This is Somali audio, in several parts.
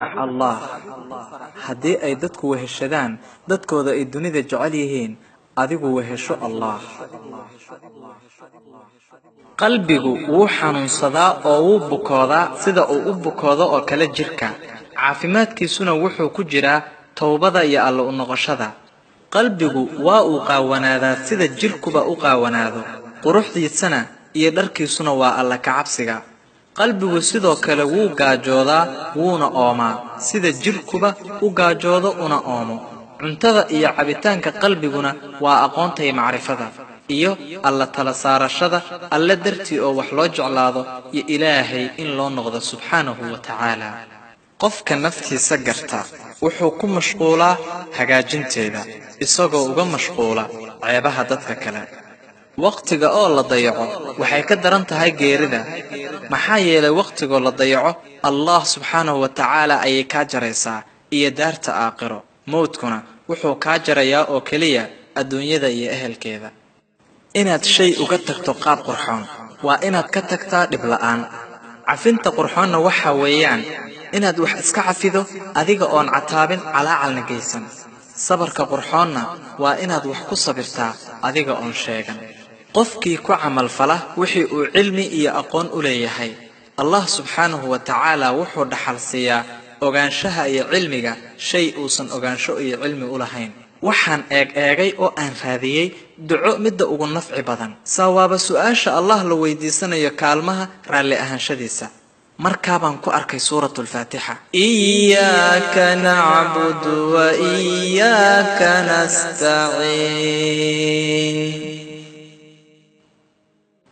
الله haddii ay dadku weheshadaan dadkooda ay dunida jecel yihiin adigu wehesho Allah qalbigu wuu xanuunsadaa oo wuu bukoodaa sida uu u bukoodo oo kala jirka caafimaadkiisuna wuxuu ku jiraa tawbada iyo alla u noqoshada qalbigu waa uu qaawanaadaa sida jirkuba u qaawanaado quruxdiisana iyo dharkiisuna waa alla ka cabsiga qalbigu sidoo kale wuu gaajoodaa wuuna oomaa sida jirkuba u gaajoodo una oomo cuntada iyo cabitaanka qalbiguna waa aqoonta iyo macrifada iyo alla tala saarashada alla dartii oo wax loo jeclaado iyo ilaahay in loo noqdo subxaanahu wa tacaala qofka naftiisa garta wuxuu ku mashquulaa hagaajinteeda isagoo uga mashquula ceebaha dadka kale waqtiga oo la dayaco waxay ka daran tahay geerida maxaa yeelay waqtiga la dayaco Allah subhanahu wa ta'ala ayay ka jaraysaa iyo daarta aakhiro mowdkuna wuxuu ka jarayaa oo kaliya adduunyada iyo ehelkeeda inaad shay uga tagto qaab qurxoon waa inaad ka tagtaa dhib la'aan cafinta qurxoonna waxa weeyaan inaad wax iska cafido adiga oon cataabin calaacal geysan sabarka qurxoonna waa inaad wax ku sabirtaa adiga oon sheegan qofkii ku camal fala wixii uu cilmi iyo aqoon u leeyahay Allah subhanahu wa ta'ala wuxuu dhaxal siiyaa ogaanshaha iyo cilmiga shay uusan ogaansho iyo cilmi u lahayn waxaan eegay oo aan raadiyay duco midda ugu nafci badan sawaaba su'aasha Allah la weydiisanayo kaalmaha raalli ahaanshadiisa markaabaan ku arkay suuratul Faatiha iyyaka na'budu wa iyyaka nasta'iin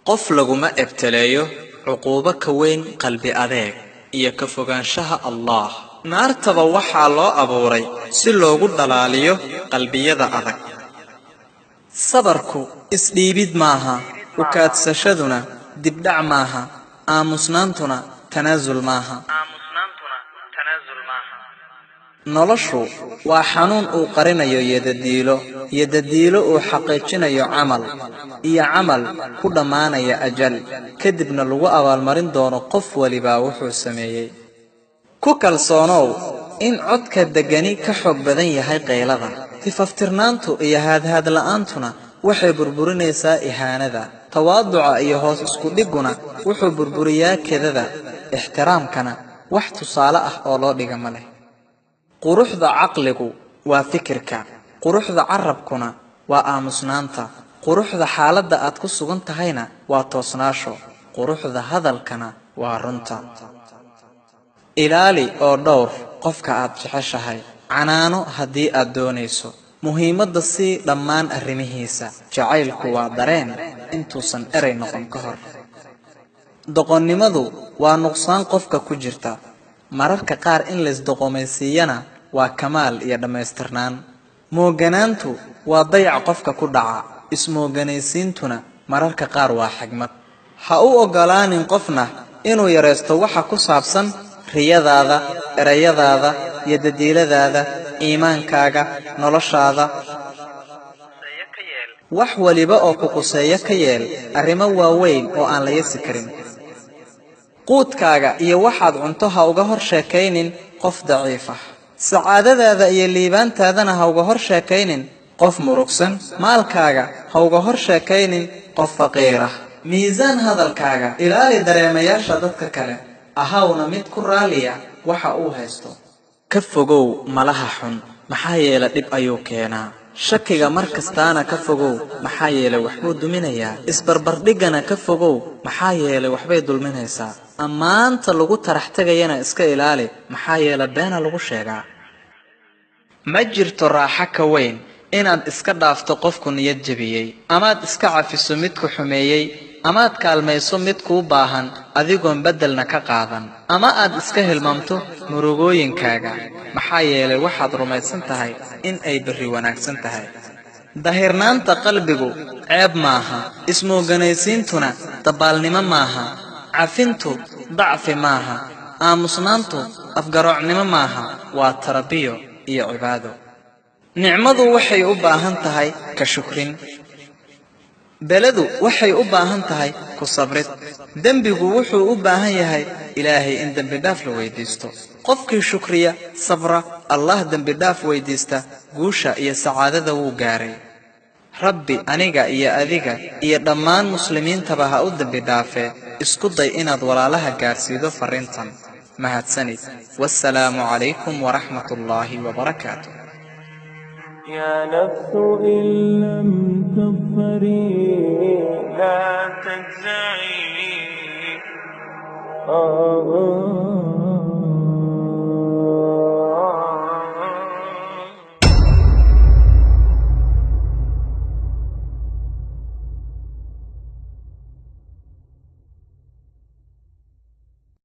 qof laguma ebtaleeyo cuquubo ka weyn qalbi adeeg iyo ka fogaanshaha Allah naartaba waxaa loo abuuray si loogu dhalaaliyo qalbiyada adag sabarku isdhiibid maaha u kaadsashaduna dibdhac maaha aamusnaantuna tanaazul maaha noloshu waa xanuun uu qarinayo yadadiilo uu xaqiijinayo camal iyo camal ku dhamaanaya ajal kadibna lagu abaalmarin doono qof waliba wuxuu sameeyay ku kalsoonow in codka degani ka xoog badan yahay qaylada tifaftirnaantu iyo haadhaad la'aantuna waxay burburinaysaa ihaanada tawaaduca iyo hoos isku dhiguna wuxuu burburiyaa kedada ixtiraamkana wax tusaale ah oo loo dhiga ma leh quruxda caqligu waa fikirka quruxda carabkuna waa aamusnaanta quruxda xaaladda aad ku sugan tahayna waa toosnaasho quruxda hadalkana waa runta ilaali oo dhowr qofka aad jeceshahay canaano haddii aad doonayso muhiimadda si dhammaan arrimihiisa jacaylku waa dareen intuusan eray noqon ka hor doqonnimadu waa nuqsaan qofka ku jirta mararka qaar in la isdoqomaysiiyana waa kamaal iyo dhamaystirnaan mooganaantu waa dayac qofka ku dhaca ismooganaysiintuna mararka qaar waa xigmad ha u ogolaanin qofna inuu yareysto waxa ku saabsan riyadaada erayadaada iyo dadiiladaada iimaankaaga noloshaada wax waliba oo ku quseeyo ka yeel arrimo waaweyn oo aan la yasi karin quudkaaga iyo waxaad cunto ha uga hor sheekaynin qof daciif ah sacaadadaada iyo liibaantaadana ha uga hor sheekaynin qof murugsan maalkaaga ha uga hor sheekaynin qof faqiir ah miisaan hadalkaaga ilaali dareemayaasha dadka kale ahawna mid ku raaliya waxa uu haysto ka fogow malaha xun maxaa yeelay dhib ayuu keenaa shakiga markastaana ka fogow maxaa yeelay waxbuu duminayaa isbarbardhigana ka fogow maxaa yeelay waxbay dulminaysaa ammaanta lagu tarax tagayana iska ilaali maxaa yeelay beena lagu sheegaa ma jirto raaxo ka weyn inaad iska dhaafto qofku niyad jabiyey amaad iska cafiso midku xumeeyey amaad kaalmayso mid kuu baahan adigoon bedelna ka qaadan ama aad iska hilmaamto murugooyinkaaga maxaa yeelay waxaad rumaysan tahay in ay berri wanaagsan tahay dahirnaanta qalbigu ceeb maaha ismooganaysiintuna dabaalnimo maaha cafintu dacfi maaha aamusnaantu afgaroocnimo maaha waa tarabiyo iyo cibaado nicmadu waxay u baahan tahay ka shukrin beledu waxay u baahan tahay ku sabrid dembigu wuxuu u baahan yahay ilaahay in dambi dhaaf la weydiisto qofkii shukriya sabra allah dambi dhaaf weydiista guusha iyo sacaadada wuu gaaray rabbi aniga iyo adiga iyo dhammaan muslimiintaba ha u dambi dhaafee isku day inaad walaalaha gaarsiido fariintan mahadsanid wassalaamu calaykum waraxmatullaahi wabarakaatuh يا نفس إن لم تظفري لا تجزعي